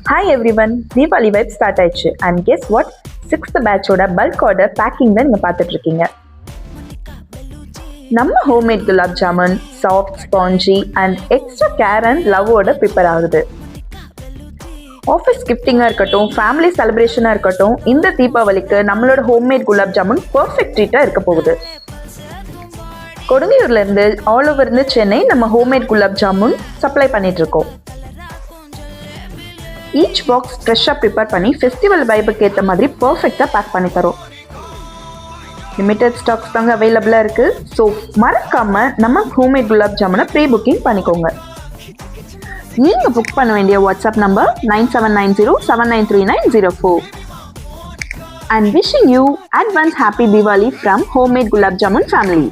Hi everyone, Deepavali vibe start ஆயிடுச்சு. And guess what, 6th பேட்சோட bulk order packing தான் நீங்கள் பார்த்துட்டு இருக்கீங்க. நம்ம homemade gulab jamun soft spongy and extra care and லவ்வோட ப்ரிப்பேர் ஆகுது. ஆஃபீஸ் கிஃப்டிங்காக இருக்கட்டும், ஃபேமிலி செலிப்ரேஷனாக இருக்கட்டும், இந்த தீபாவளிக்கு நம்மளோட ஹோம்மேட் குலாப் ஜாமுன் பர்ஃபெக்ட் ட்ரீட்டாக இருக்க போகுது. கொடுங்கையூர்லேருந்து ஆல் ஓவர் இருந்து சென்னை நம்ம ஹோம்மேட் குலாப் ஜாமுன் சப்ளை பண்ணிட்டு இருக்கோம். ஈச் பாக்ஸ் ஃப்ரெஷ்ஷாக ப்ரிப்பேர் பண்ணி ஃபெஸ்டிவல் வைபுக்கு ஏற்ற மாதிரி பர்ஃபெக்டாக பேக் பண்ணி தரோம். லிமிட்டட் ஸ்டாக்ஸ் தாங்க அவைலபிளாக இருக்குது. ஸோ மறக்காமல் நம்ம ஹோம்மேட் குலாப் ஜாமுனை ப்ரீ புக்கிங் பண்ணிக்கோங்க. நீங்கள் புக் பண்ண வேண்டிய WhatsApp number 9790793904. And wishing you advance happy Diwali from Homemade Gulab Jamun family.